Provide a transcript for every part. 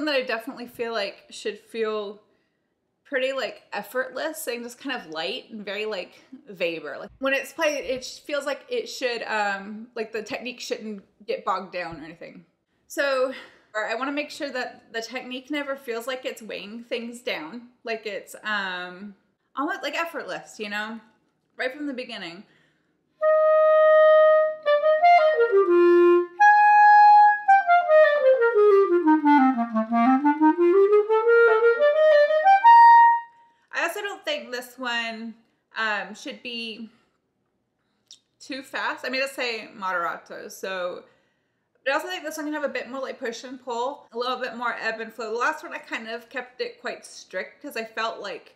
one that I definitely feel like should feel pretty like effortless and just kind of light and very like Weber. Like when it's played, it feels like it should, like the technique shouldn't get bogged down or anything. So I want to make sure that the technique never feels like it's weighing things down. Like it's almost like effortless, you know, right from the beginning. I also don't think this one should be too fast. I mean, let's say moderato. So, but I also think this one can have a bit more like push and pull, a little bit more ebb and flow. The last one I kind of kept it quite strict because I felt like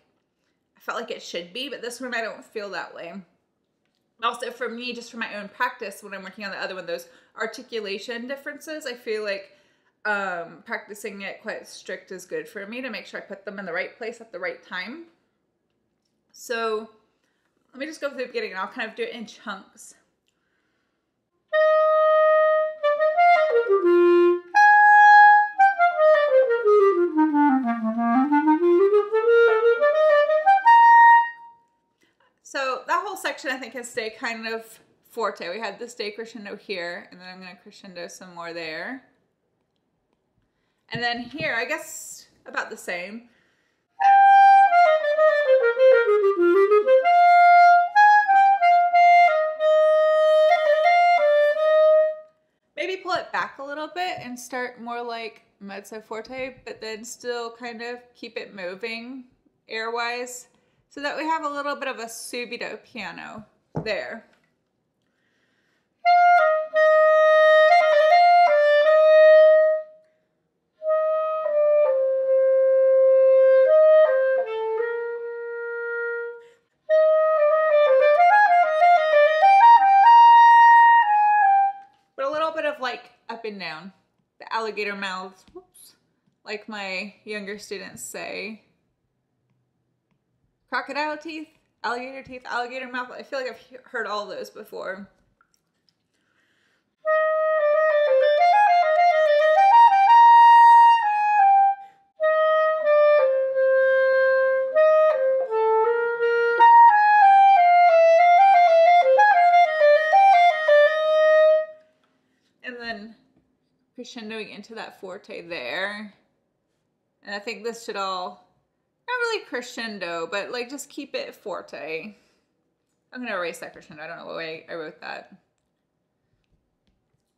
it should be, but this one I don't feel that way. Also for me, just for my own practice, when I'm working on the other one, those articulation differences, I feel like practicing it quite strict is good for me to make sure I put them in the right place at the right time. So let me just go through the beginning and I'll kind of do it in chunks. So that whole section I think can stay kind of forte. We had this day crescendo here, and then I'm going to crescendo some more there. And then here, I guess about the same. Maybe pull it back a little bit and start more like mezzo forte, but then still kind of keep it moving air-wise, so that we have a little bit of a subito piano there. But a little bit of like up and down, the alligator mouths, whoops, like my younger students say. Crocodile teeth, alligator mouth. I feel like I've heard all those before. And then crescendoing into that forte there. And I think this should all, not really crescendo, but like just keep it forte. I'm gonna erase that crescendo. I don't know what way I wrote that.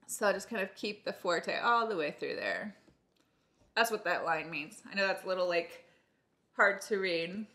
So I'll just kind of keep the forte all the way through there. That's what that line means. I know that's a little like hard to read.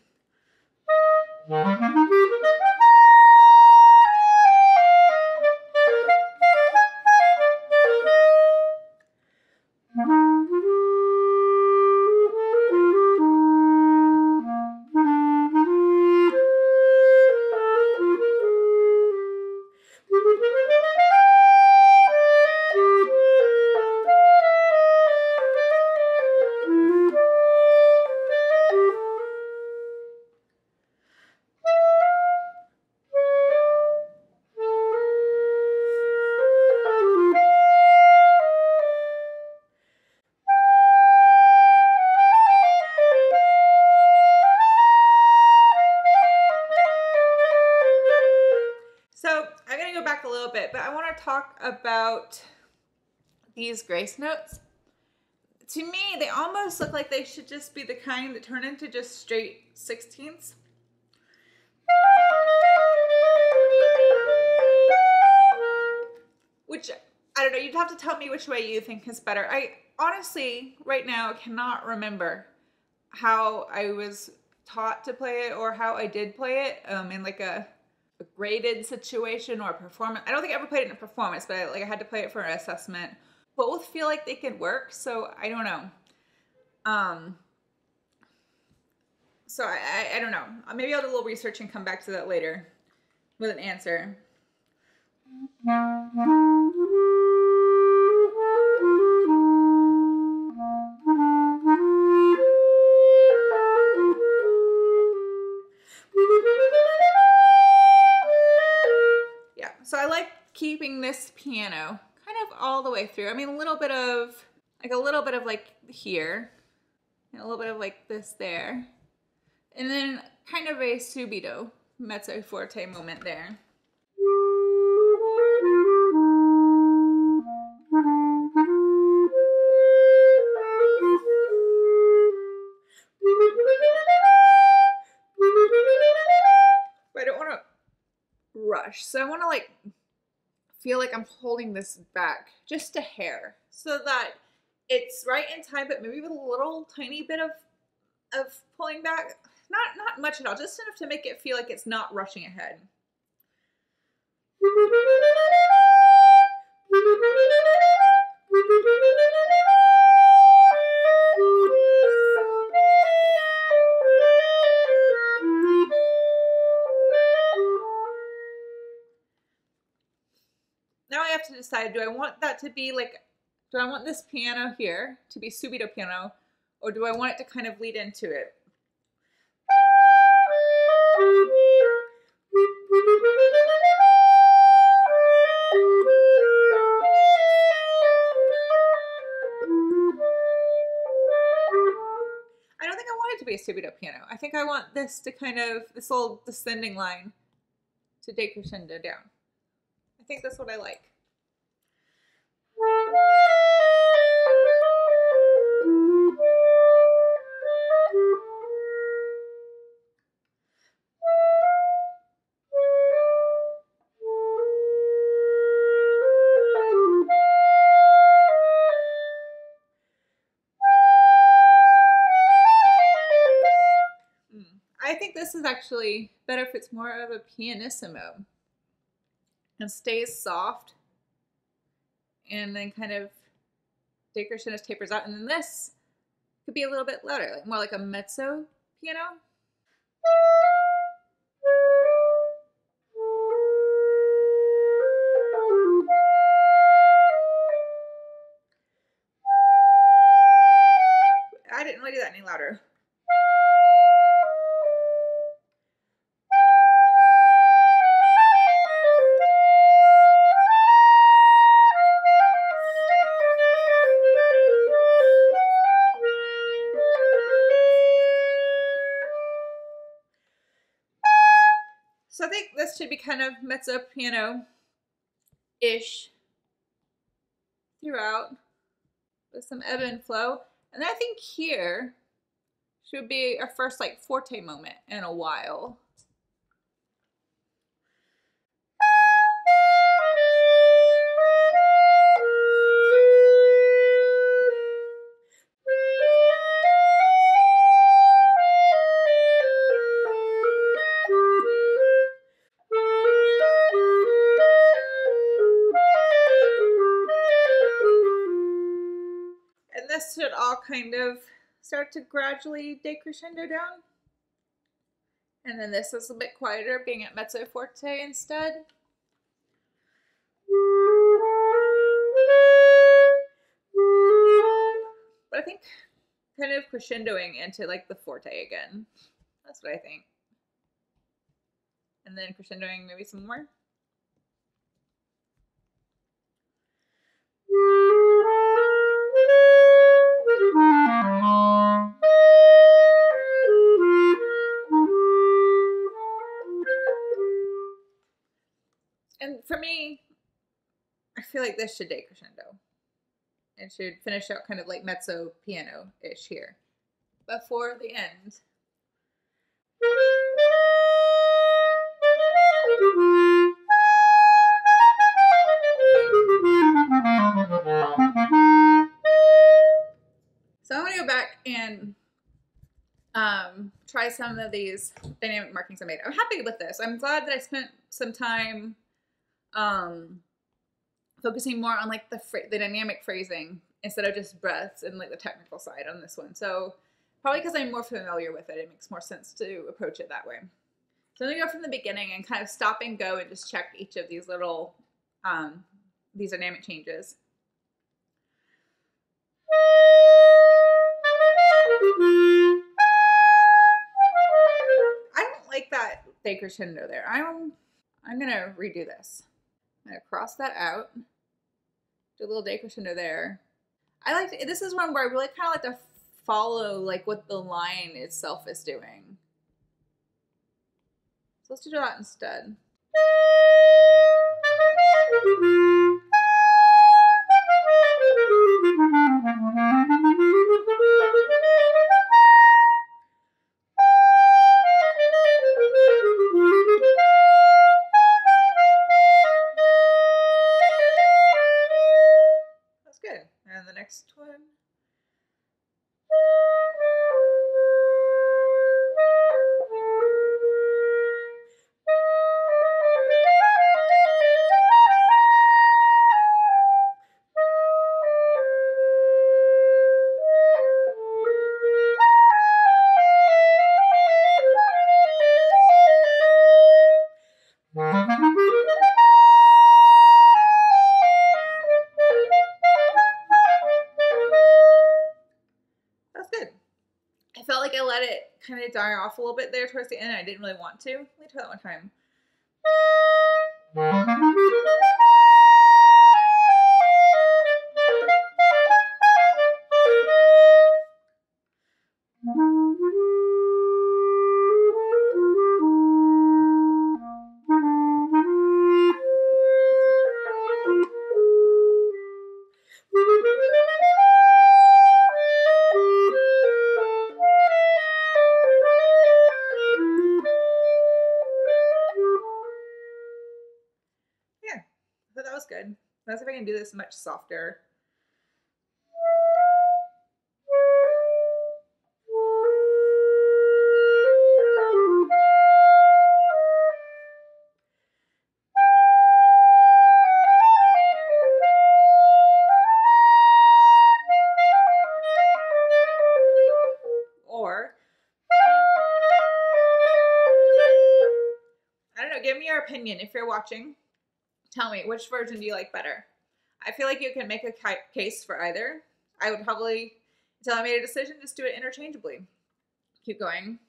But I want to talk about these grace notes. To me, they almost look like they should just be the kind that turn into just straight sixteenths. Which, I don't know, you'd have to tell me which way you think is better. I honestly, right now, cannot remember how I was taught to play it or how I did play it in like a graded situation or a performance. I don't think I ever played it in a performance, but I had to play it for an assessment. Both feel like they could work, so I don't know. So I don't know. Maybe I'll do a little research and come back to that later with an answer. Yeah, so I like keeping this piano kind of all the way through. I mean, a little bit of like here, and a little bit of like this there, and then kind of a subito mezzo forte moment there. But I don't want to rush, so I want to like feel like I'm holding this back just a hair so that it's right in time, but maybe with a little tiny bit of pulling back. Not much at all, just enough to make it feel like it's not rushing ahead. Now I have to decide, do I want that to be like, do I want this piano here to be subito piano, or do I want it to kind of lead into it? I don't think I want it to be a subito piano. I think I want this to kind of, this little descending line to decrescendo down. I think that's what I like. I think this is actually better if it's more of a pianissimo and stays soft and then kind of decrescendo tapers out, and then this could be a little bit louder, like more like a mezzo piano. I didn't really do that any louder. So I think this should be kind of mezzo piano-ish throughout with some ebb and flow. And I think here should be our first like forte moment in a while. And this should all kind of start to gradually decrescendo down. And then this is a bit quieter, being at mezzo forte instead. But I think kind of crescendoing into like the forte again. That's what I think. And then crescendoing maybe some more. And for me, I feel like this should decrescendo. It should finish out kind of like mezzo piano-ish here. Before the end. So I'm gonna go back and try some of these dynamic markings I made. I'm happy with this. I'm glad that I spent some time focusing more on like the dynamic phrasing instead of just breaths and like the technical side on this one. So probably because I'm more familiar with it, it makes more sense to approach it that way. So I'm gonna go from the beginning and kind of stop and go and just check each of these little these dynamic changes. I don't like that decrescendo there. I'm gonna redo this. I'm gonna cross that out, do a little decrescendo there. I like this is one where I really kind of like to follow like what the line itself is doing. So let's do that instead. That's good. And the next one. That's good. I felt like I let it kind of die off a little bit there towards the end. I didn't really want to. Let me try that one time. Yeah, so that was good. Let's see if I can do this much softer. Or, I don't know, give me your opinion if you're watching. Tell me, which version do you like better? I feel like you can make a case for either. I would probably, until I made a decision, just do it interchangeably. Keep going.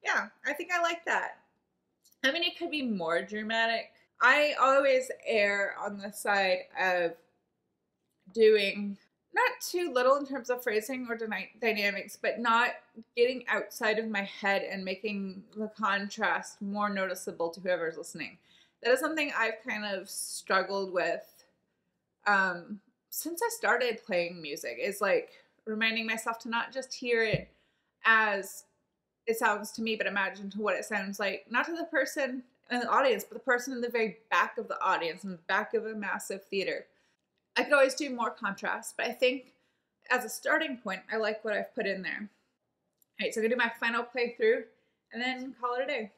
Yeah, I think I like that. I mean, it could be more dramatic. I always err on the side of doing not too little in terms of phrasing or dynamics, but not getting outside of my head and making the contrast more noticeable to whoever's listening. That is something I've kind of struggled with since I started playing music, is like reminding myself to not just hear it as it sounds to me, but imagine to what it sounds like, not to the person in the audience, but the person in the very back of the audience, in the back of a massive theater. I could always do more contrast, but I think as a starting point, I like what I've put in there. All right, so I'm gonna do my final playthrough and then call it a day.